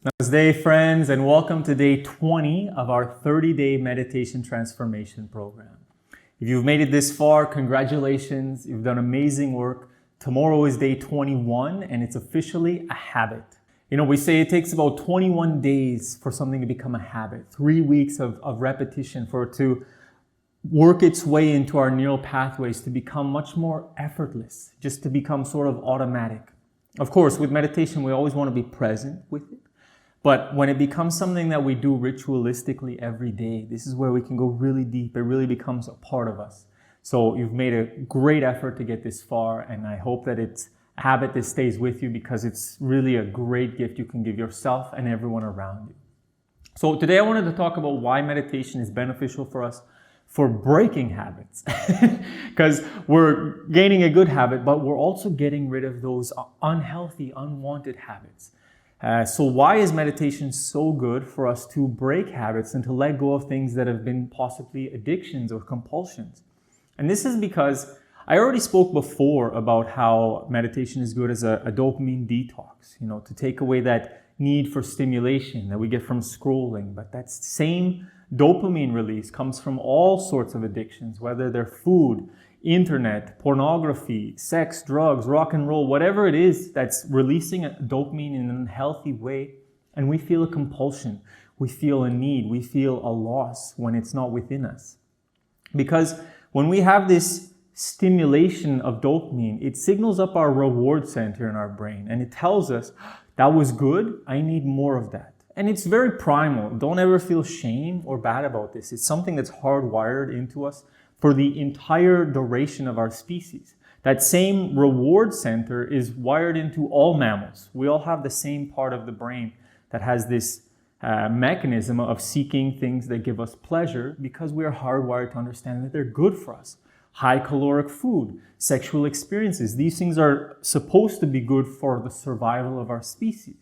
Namaste, friends, and welcome to day 20 of our 30-day meditation transformation program. If you've made it this far, congratulations. You've done amazing work. Tomorrow is day 21, and it's officially a habit. You know, we say it takes about 21 days for something to become a habit, 3 weeks of repetition for it to work its way into our neural pathways to become much more effortless, just to become sort of automatic. Of course, with meditation, we always want to be present with it. But when it becomes something that we do ritualistically every day, this is where we can go really deep. It really becomes a part of us. So you've made a great effort to get this far, and I hope that it's a habit that stays with you because it's really a great gift you can give yourself and everyone around you. So today I wanted to talk about why meditation is beneficial for us for breaking habits. Because we're gaining a good habit, but we're also getting rid of those unhealthy, unwanted habits. So why is meditation so good for us to break habits and to let go of things that have been possibly addictions or compulsions? And this is because I already spoke before about how meditation is good as a dopamine detox, to take away that need for stimulation that we get from scrolling. But that same dopamine release comes from all sorts of addictions, whether they're food, internet, pornography, sex, drugs, rock and roll, whatever it is that's releasing dopamine in an unhealthy way, and we feel a compulsion, we feel a need, we feel a loss when it's not within us. Because when we have this stimulation of dopamine, it signals up our reward center in our brain, and it tells us, that was good, I need more of that. And it's very primal. Don't ever feel shame or bad about this. It's something that's hardwired into us for the entire duration of our species. That same reward center is wired into all mammals. We all have the same part of the brain that has this mechanism of seeking things that give us pleasure because we are hardwired to understand that they're good for us. High caloric food, sexual experiences, these things are supposed to be good for the survival of our species.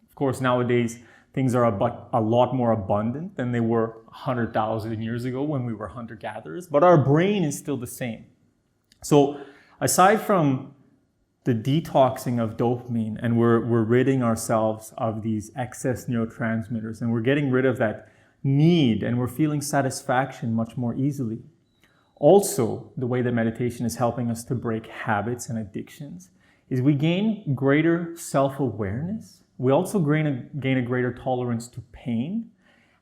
Of course, nowadays, things are a lot more abundant than they were 100,000 years ago when we were hunter-gatherers, but our brain is still the same. So aside from the detoxing of dopamine, and we're ridding ourselves of these excess neurotransmitters, and we're getting rid of that need, and we're feeling satisfaction much more easily. Also, the way that meditation is helping us to break habits and addictions is we gain greater self-awareness. We also gain a greater tolerance to pain.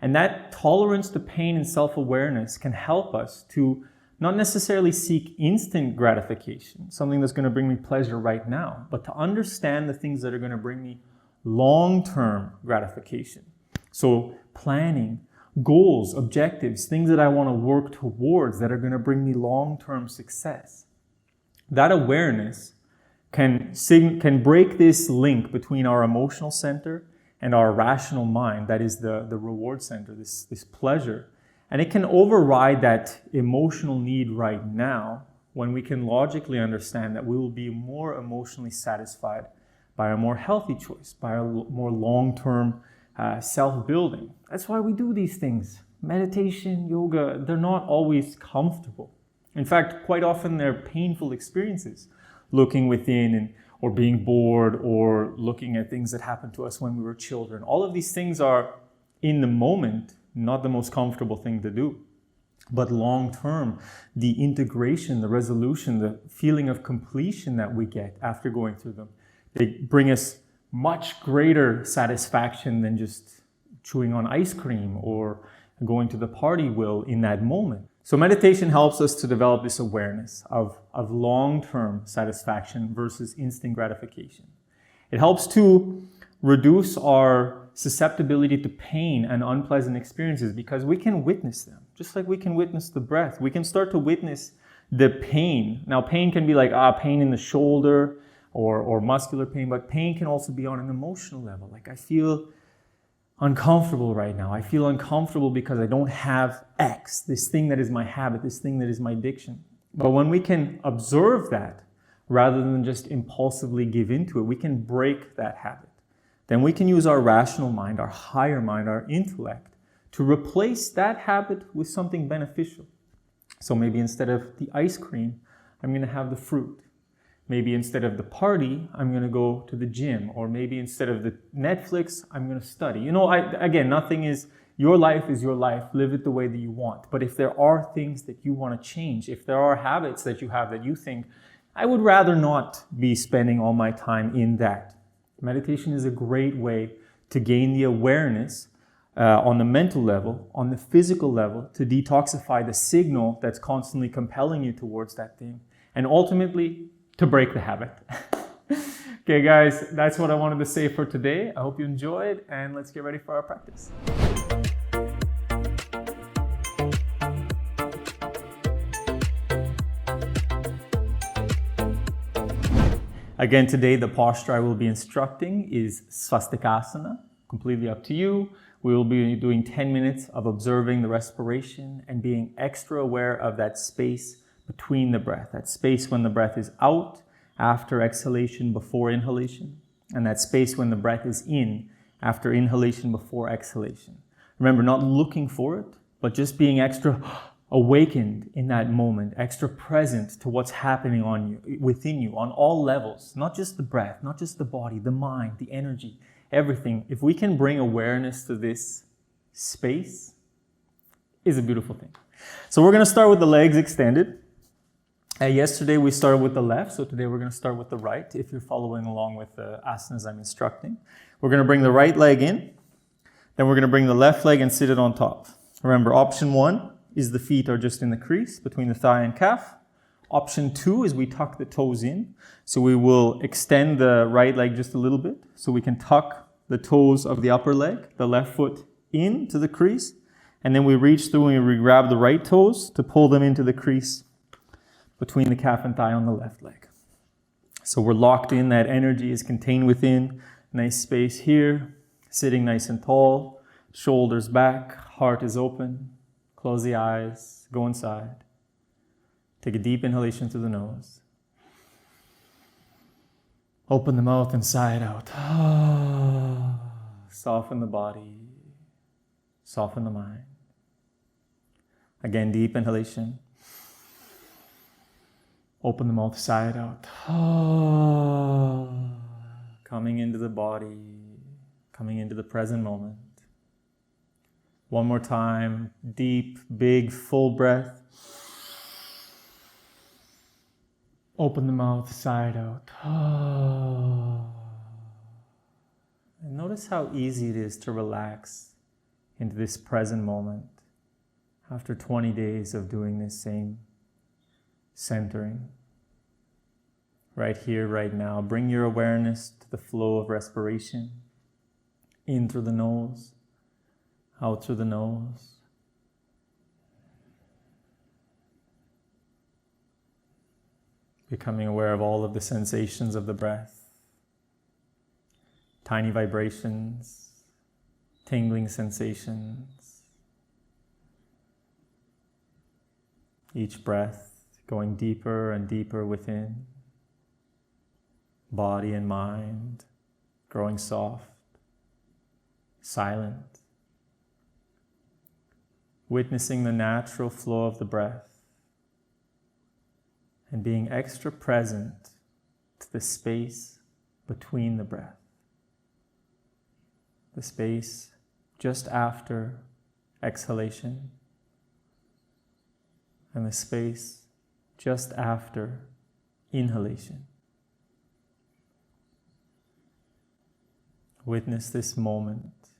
And that tolerance to pain and self-awareness can help us to not necessarily seek instant gratification, something that's going to bring me pleasure right now, but to understand the things that are going to bring me long-term gratification. So planning, goals, objectives, things that I want to work towards that are going to bring me long-term success. That awareness can break this link between our emotional center and our rational mind, that is the reward center, this pleasure. And it can override that emotional need right now when we can logically understand that we will be more emotionally satisfied by a more healthy choice, by a more long-term self-building. That's why we do these things. Meditation, yoga, they're not always comfortable. In fact, quite often they're painful experiences. Looking within or being bored or looking at things that happened to us when we were children. All of these things are, in the moment, not the most comfortable thing to do. But long term, the integration, the resolution, the feeling of completion that we get after going through them, they bring us much greater satisfaction than just chewing on ice cream or going to the party will in that moment. So meditation helps us to develop this awareness of long-term satisfaction versus instant gratification. It helps to reduce our susceptibility to pain and unpleasant experiences because we can witness them, just like we can witness the breath. We can start to witness the pain. Now, pain can be like pain in the shoulder or muscular pain, but pain can also be on an emotional level. Like I feel uncomfortable right now. I feel uncomfortable because I don't have X, this thing that is my habit, this thing that is my addiction. But when we can observe that, rather than just impulsively give into it, we can break that habit. Then we can use our rational mind, our higher mind, our intellect, to replace that habit with something beneficial. So maybe instead of the ice cream, I'm going to have the fruit. Maybe instead of the party, I'm going to go to the gym. Or maybe instead of the Netflix, I'm going to study. Again, nothing is, your life is your life. Live it the way that you want. But if there are things that you want to change, if there are habits that you have that you think, I would rather not be spending all my time in that. Meditation is a great way to gain the awareness on the mental level, on the physical level, to detoxify the signal that's constantly compelling you towards that thing. And ultimately, to break the habit. Okay, guys, that's what I wanted to say for today. I hope you enjoyed, and let's get ready for our practice. Again, today the posture I will be instructing is Swastikasana, completely up to you. We will be doing 10 minutes of observing the respiration and being extra aware of that space between the breath, that space when the breath is out, after exhalation, before inhalation, and that space when the breath is in, after inhalation, before exhalation. Remember, not looking for it, but just being extra awakened in that moment, extra present to what's happening within you, on all levels, not just the breath, not just the body, the mind, the energy, everything. If we can bring awareness to this space, is a beautiful thing. So we're going to start with the legs extended. Yesterday we started with the left, so today we're going to start with the right, if you're following along with the asanas I'm instructing. We're going to bring the right leg in, then we're going to bring the left leg and sit it on top. Remember, option 1 is the feet are just in the crease between the thigh and calf. Option 2 is we tuck the toes in, so we will extend the right leg just a little bit, so we can tuck the toes of the upper leg, the left foot into the crease, and then we reach through and we grab the right toes to pull them into the crease between the calf and thigh on the left leg. So we're locked in, that energy is contained within. Nice space here, sitting nice and tall, shoulders back, heart is open. Close the eyes, go inside. Take a deep inhalation through the nose. Open the mouth and sigh it out. Soften the body, soften the mind. Again, deep inhalation. Open the mouth, sigh it out. Coming into the body, coming into the present moment. One more time, deep, big, full breath. Open the mouth, sigh it out. And notice how easy it is to relax into this present moment after 20 days of doing this same centering. Right here, right now. Bring your awareness to the flow of respiration. In through the nose, out through the nose. Becoming aware of all of the sensations of the breath. Tiny vibrations, tingling sensations. Each breath going deeper and deeper within. Body and mind growing soft, silent. Witnessing the natural flow of the breath and being extra present to the space between the breath. The space just after exhalation and the space just after inhalation. Witness this moment,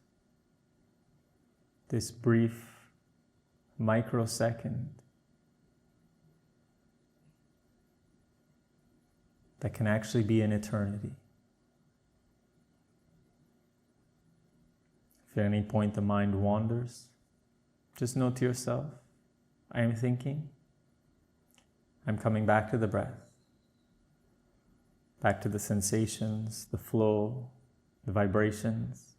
this brief microsecond that can actually be an eternity. If at any point the mind wanders, just note to yourself, I am thinking, I'm coming back to the breath, back to the sensations, the flow, the vibrations,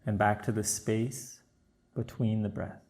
and back to the space between the breath.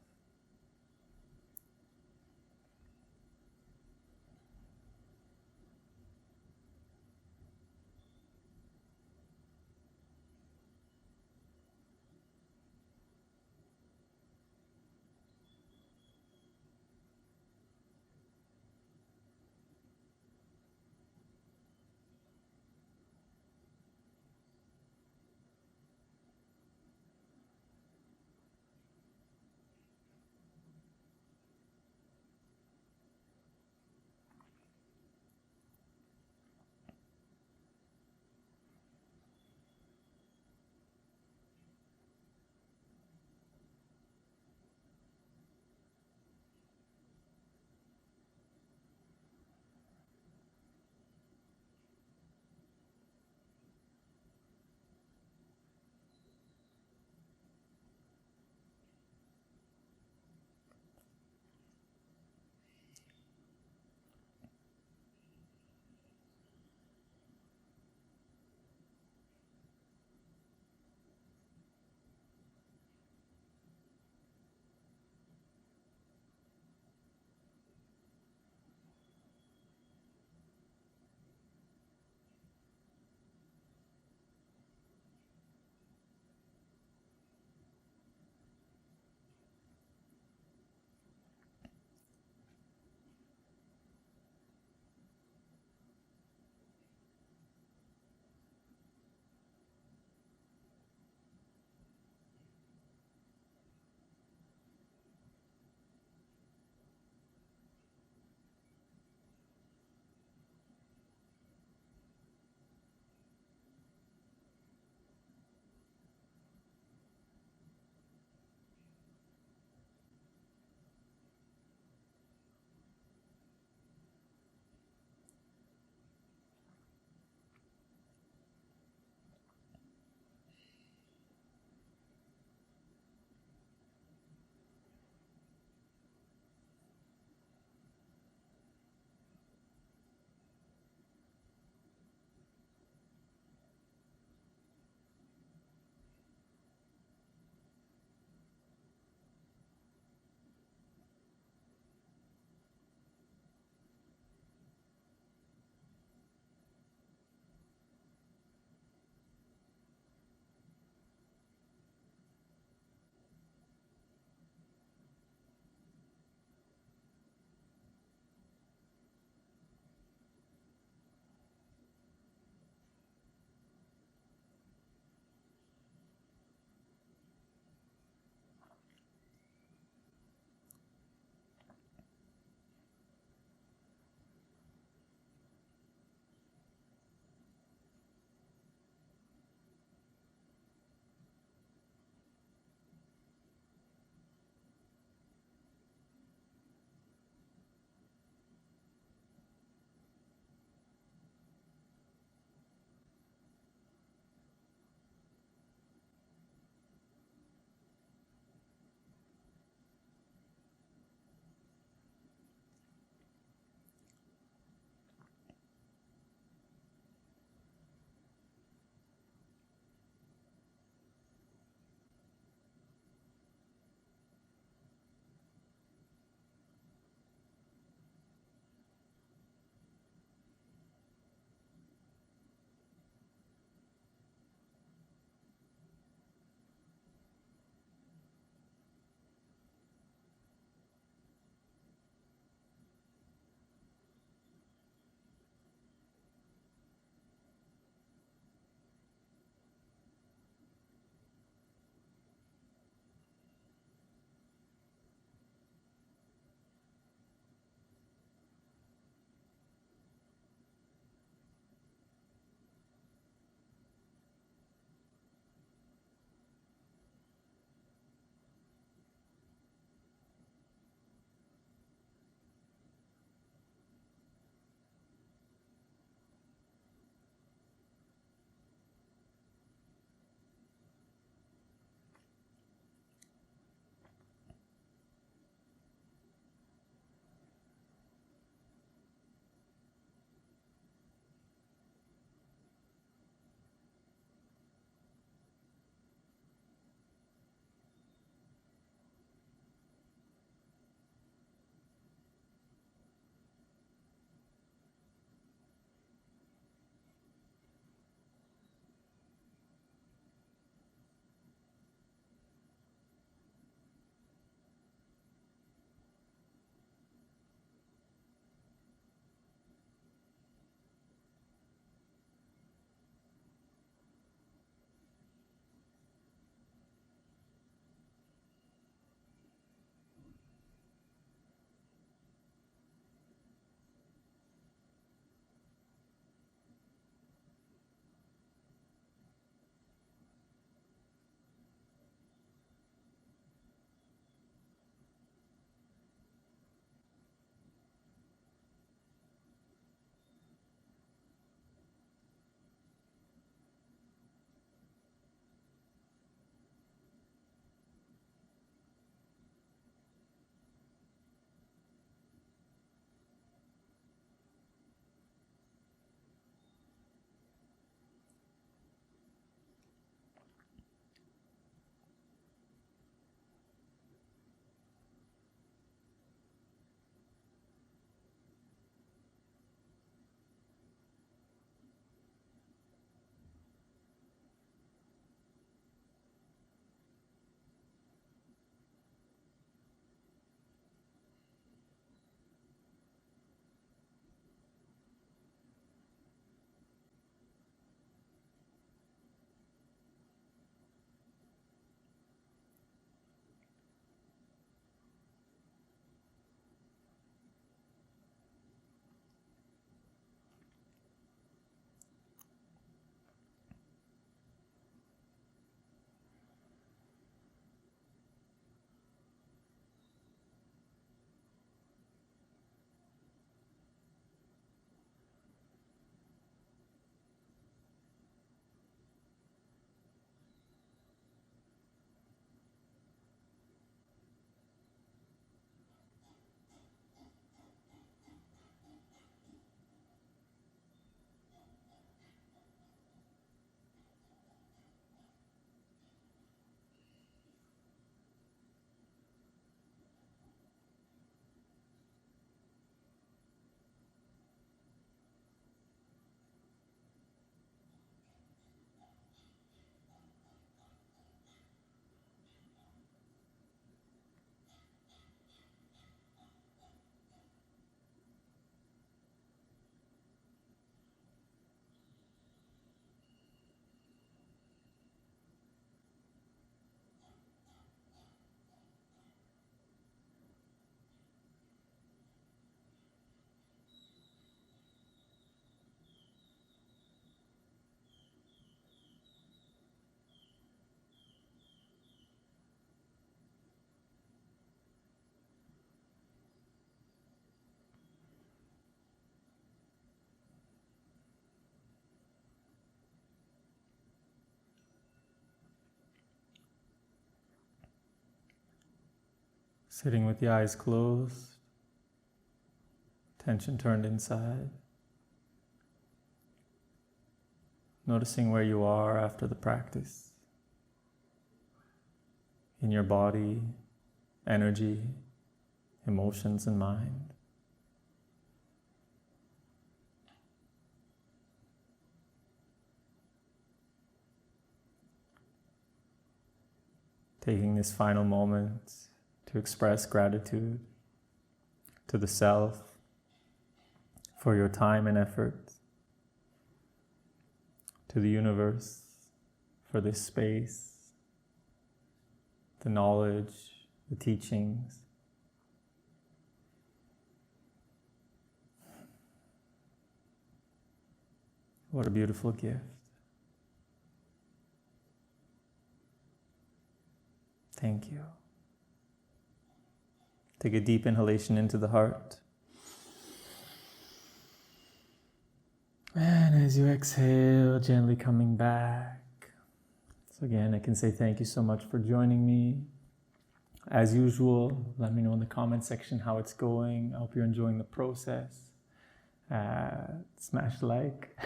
Sitting with the eyes closed, attention turned inside. Noticing where you are after the practice. In your body, energy, emotions, and mind. Taking this final moment to express gratitude to the self for your time and effort, to the universe for this space, the knowledge, the teachings. What a beautiful gift. Thank you. Take a deep inhalation into the heart. And as you exhale, gently coming back. So again, I can say thank you so much for joining me. As usual, let me know in the comment section how it's going. I hope you're enjoying the process. Smash like.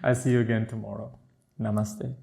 I'll see you again tomorrow. Namaste.